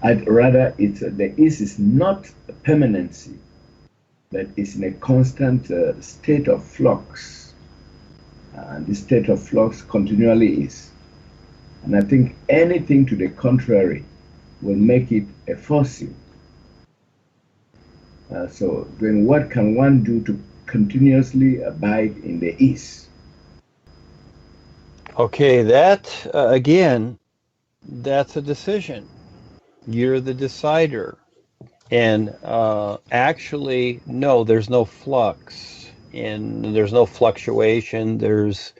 I'd rather the is is not a permanency, but it's in a constant state of flux. And this state of flux continually is. And I think anything to the contrary will make it a fossil. So then what can one do to continuously abide in the is? Okay, that, again, that's a decision. You're the decider. And actually, no, there's no flux, and there's no fluctuation. There's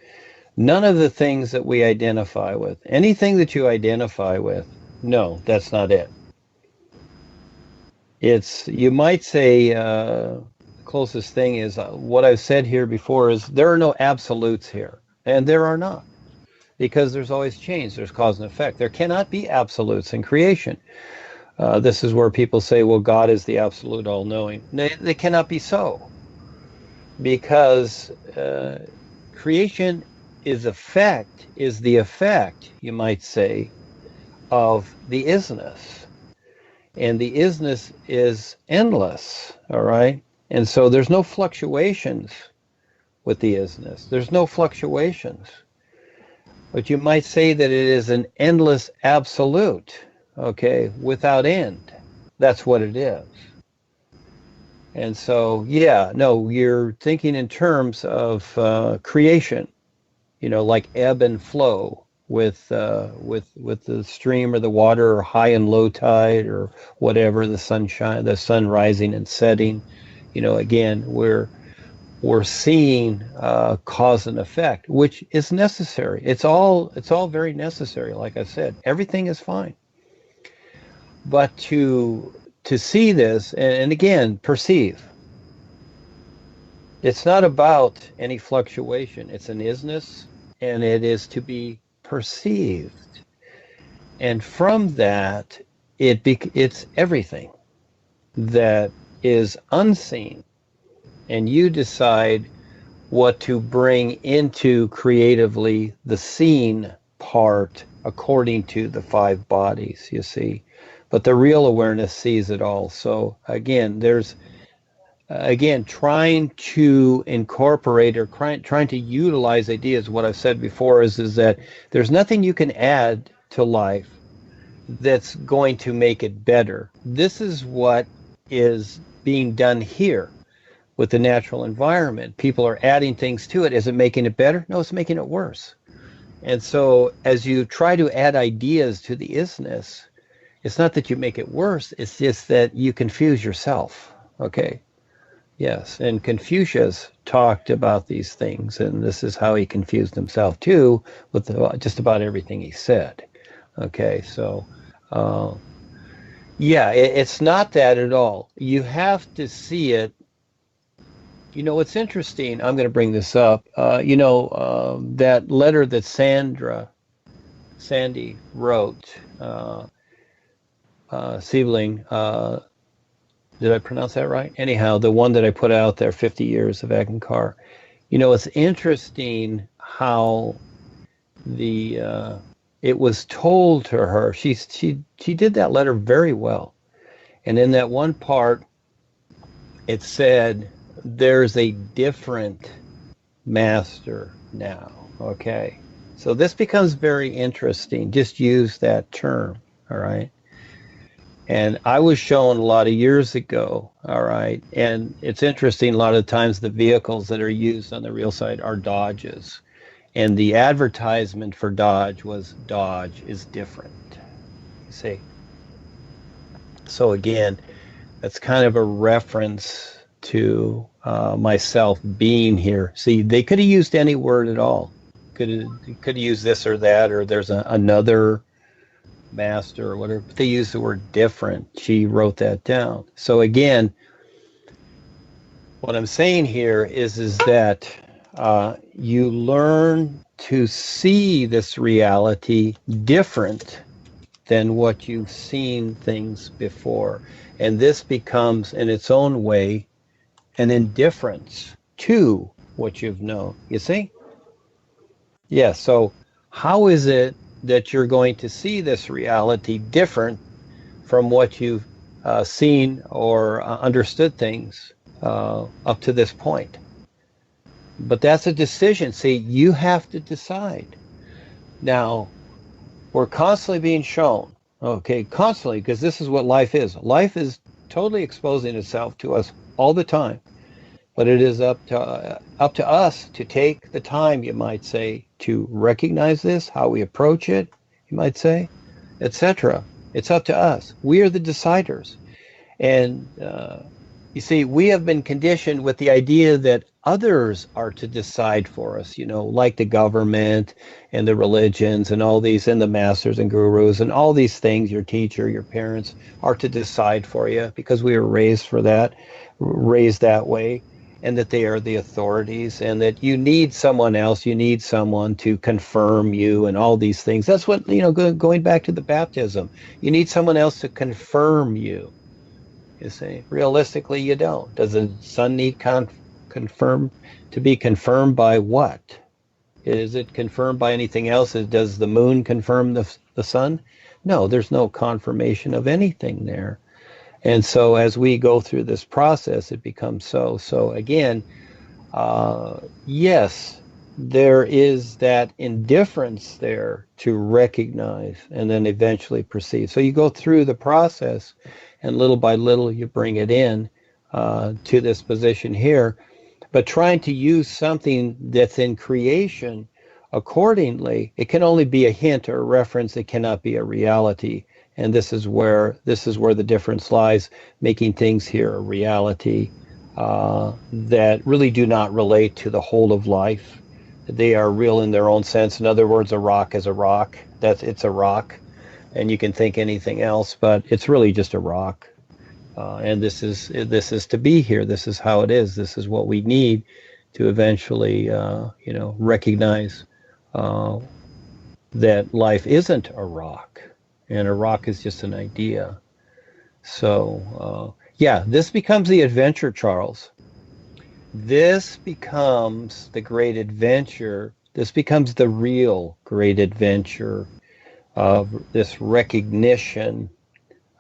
none of the things that we identify with. Anything that you identify with, no, that's not it. It's, you might say, closest thing is what I've said here before is there are no absolutes here, and there are not, because there's always change. There's cause and effect. There cannot be absolutes in creation. This is where people say, well, God is the absolute all-knowing. They cannot be so, because creation is the effect, you might say, of the isness. And the isness is endless, all right? And so there's no fluctuations with the isness. There's no fluctuations. But you might say that it is an endless absolute, okay, without end. That's what it is. And so, yeah, no, you're thinking in terms of creation, you know, like ebb and flow with the stream or the water, or high and low tide, or whatever, the sun rising and setting. You know, again, we're seeing cause and effect, which is necessary. It's all very necessary. Like I said, everything is fine. But to see this, and again, perceive. It's not about any fluctuation. It's an isness, and it is to be perceived. And from that, it's everything that is unseen. And you decide what to bring into creatively the seen part according to the 5 bodies, you see. But the real awareness sees it all. So again, there's trying to incorporate or trying to utilize ideas. What I've said before is that there's nothing you can add to life that's going to make it better. This is what is being done here with the natural environment. People are adding things to it. Is it making it better? No, it's making it worse. And so as you try to add ideas to the isness, it's not that you make it worse, it's just that you confuse yourself, okay? Yes, and Confucius talked about these things, and this is how he confused himself too, with just about everything he said. Okay, so yeah, it's not that at all. You have to see it. You know, it's interesting, I'm going to bring this up, that letter that Sandy wrote, Siebling, did I pronounce that right? Anyhow, the one that I put out there, 50 Years of Eckankar. You know, it's interesting how it was told to her. She did that letter very well. And in that one part, it said, there's a different master now, okay? So this becomes very interesting. Just use that term, all right? And I was shown a lot of years ago, all right? And it's interesting, a lot of times the vehicles that are used on the real side are Dodges. And the advertisement for Dodge was, Dodge is different, you see? So again, that's kind of a reference to myself being here. See, they could have used any word at all. Could have used this or that, or there's another master or whatever, but they use the word different. She wrote that down. So again, what I'm saying here is that you learn to see this reality different than what you've seen things before. And this becomes, in its own way, an indifference to what you've known. You see? Yeah, so how is it that you're going to see this reality different from what you've seen or understood things up to this point. But that's a decision. See, you have to decide. Now, we're constantly being shown, okay, constantly, because this is what life is. Life is totally exposing itself to us all the time. But it is up to us to take the time, you might say, to recognize this, how we approach it, you might say, etc. It's up to us. We are the deciders. And you see, we have been conditioned with the idea that others are to decide for us, you know, like the government and the religions and all these, and the masters and gurus and all these things, your teacher, your parents are to decide for you because we were raised for that, raised that way, and that they are the authorities, and that you need someone else, you need someone to confirm you and all these things. That's what, you know, going back to the baptism, you need someone else to confirm you. You see, realistically, you don't. Does the sun need confirmed to be confirmed by what? Is it confirmed by anything else? Does the moon confirm the sun? No, there's no confirmation of anything there. And so as we go through this process, it becomes so. So again, yes, there is that indifference there to recognize and then eventually proceed. So you go through the process, and little by little you bring it in to this position here. But trying to use something that's in creation accordingly, it can only be a hint or a reference. It cannot be a reality. And this is where the difference lies, making things here a reality that really do not relate to the whole of life. They are real in their own sense. In other words, a rock is a rock. It's a rock, and you can think anything else, but it's really just a rock. And this is to be here. This is how it is. This is what we need to eventually, recognize that life isn't a rock. And a rock is just an idea. So, this becomes the adventure, Charles. This becomes the great adventure. This becomes the real great adventure of this recognition.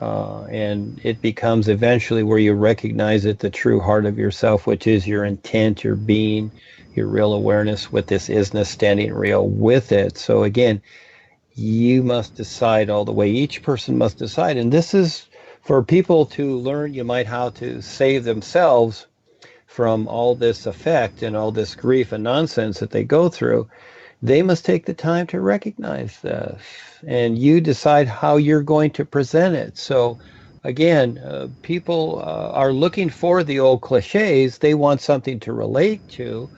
And it becomes eventually where you recognize it, the true heart of yourself, which is your intent, your being, your real awareness with this isness standing real with it. So again, you must decide all the way. Each person must decide. And this is for people to learn, you might, how to save themselves from all this effect and all this grief and nonsense that they go through. They must take the time to recognize this. And you decide how you're going to present it. So again, people are looking for the old cliches. They want something to relate to.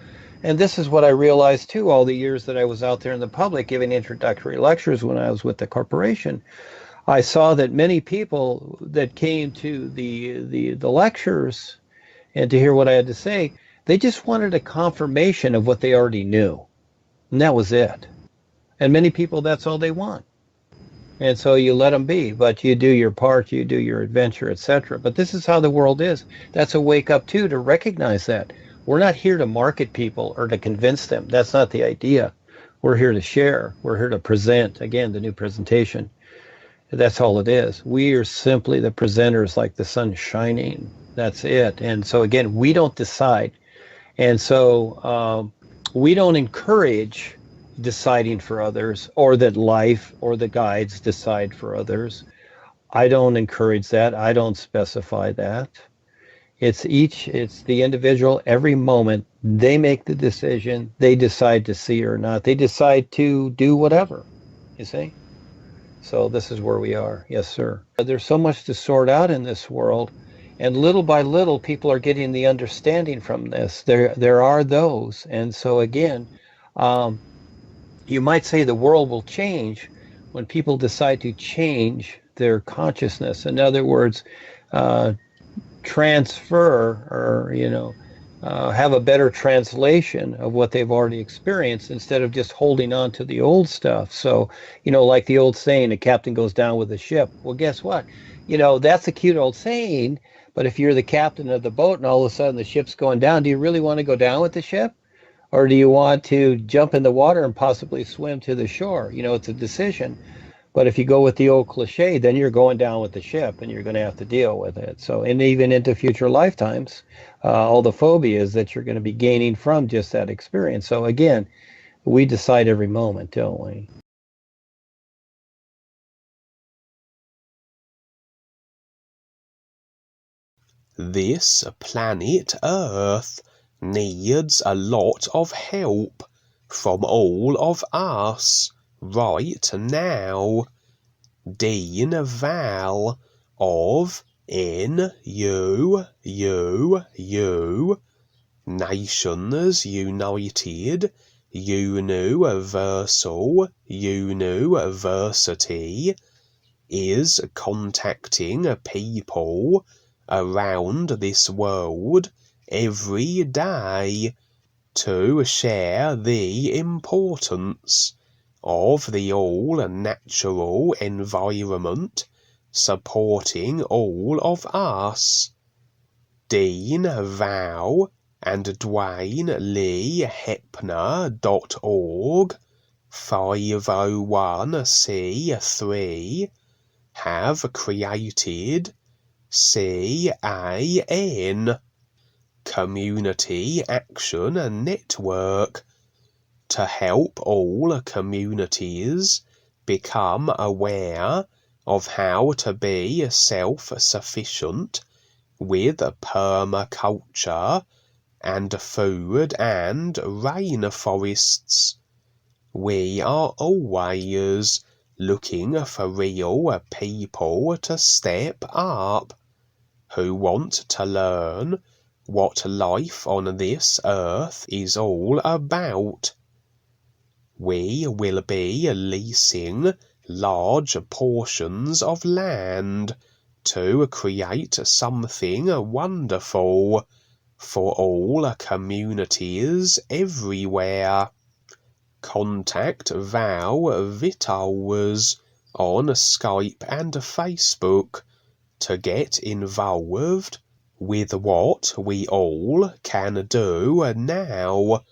And this is what I realized too, all the years that I was out there in the public giving introductory lectures when I was with the corporation. I saw that many people that came to the lectures and to hear what I had to say, they just wanted a confirmation of what they already knew. And that was it. And many people, that's all they want. And so you let them be, but you do your part, you do your adventure, etc. But this is how the world is. That's a wake up too, to recognize that. We're not here to market people or to convince them. That's not the idea. We're here to share. We're here to present, again, the new presentation. That's all it is. We are simply the presenters, like the sun shining. That's it. And so again, we don't decide. And so we don't encourage deciding for others, or that life or the guides decide for others. I don't encourage that. I don't specify that. It's the individual. Every moment they make the decision. They decide to see or not. They decide to do whatever, you see. So this is where we are. Yes, sir. There's so much to sort out in this world, and little by little people are getting the understanding from this. There are those. And so again, you might say the world will change when people decide to change their consciousness. In other words, transfer, or have a better translation of what they've already experienced, instead of just holding on to the old stuff. So, like the old saying, a captain goes down with the ship. Well, guess what? That's a cute old saying, but if you're the captain of the boat and all of a sudden the ship's going down, do you really want to go down with the ship? Or do you want to jump in the water and possibly swim to the shore? It's a decision. But if you go with the old cliche, then you're going down with the ship and you're going to have to deal with it. So, and even into future lifetimes, all the phobias that you're going to be gaining from just that experience. So again, we decide every moment, don't we? This planet Earth needs a lot of help from all of us right now. Dean Val of NUUU, Nations United, UNUversal, UNUversity, is contacting people around this world every day to share the importance of the all-natural environment supporting all of us. Dean Val and Duane Lee Heppner.org 501c3 have created CAN, Community Action Network, to help all communities become aware of how to be self-sufficient with permaculture and food and rainforests. We are always looking for real people to step up, who want to learn what life on this earth is all about. We will be leasing large portions of land to create something wonderful for all communities everywhere. Contact Val Vittles on Skype and Facebook to get involved with what we all can do now,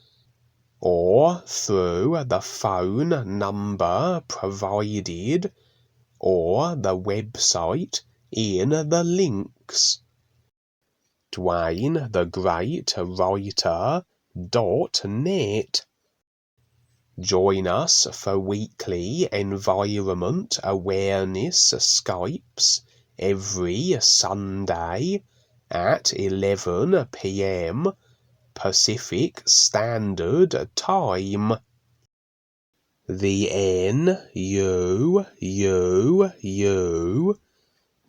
or through the phone number provided or the website in the links. Duane The Great Writer.net. Join us for weekly environment awareness Skypes every Sunday at 11 p.m. Pacific Standard Time. The NUUU,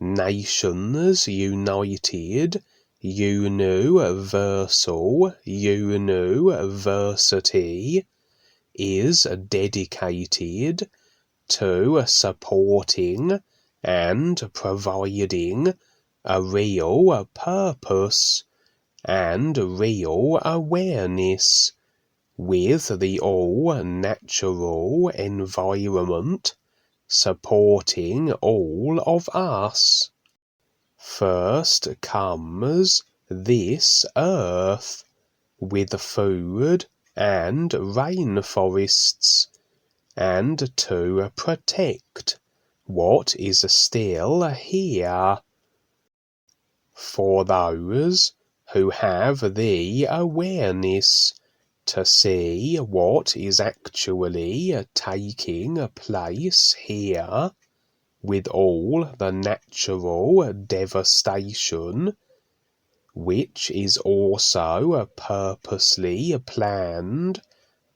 Nations United, UNUversal, UNUversity, is dedicated to supporting and providing a real purpose and real awareness with the all-natural environment supporting all of us. First comes this earth with food and rainforests, and to protect what is still here. For those who have the awareness to see what is actually taking place here with all the natural devastation, which is also purposely planned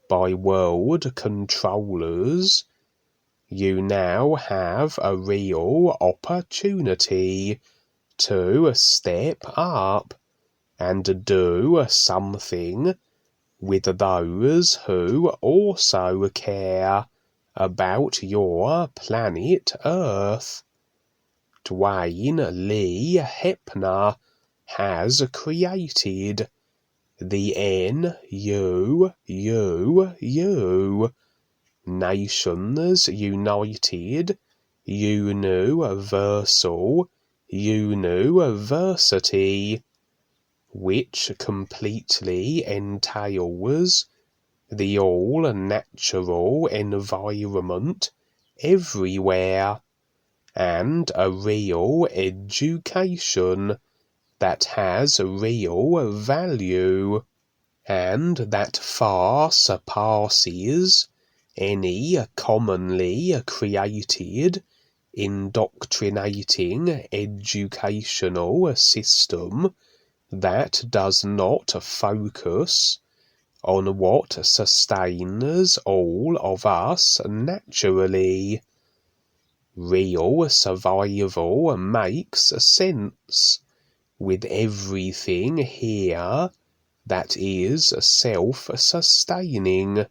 by WorldKontrollers, you now have a real opportunity to step up and do something with those who also care about your planet Earth. Duane Lee Heppner has created the NUUU, Nations United, UNUversal, UNUversity, which completely entails the all-natural environment everywhere, and a real education that has real value, and that far surpasses any commonly created indoctrinating educational system that does not focus on what sustains all of us naturally. Real survival makes sense with everything here that is self-sustaining.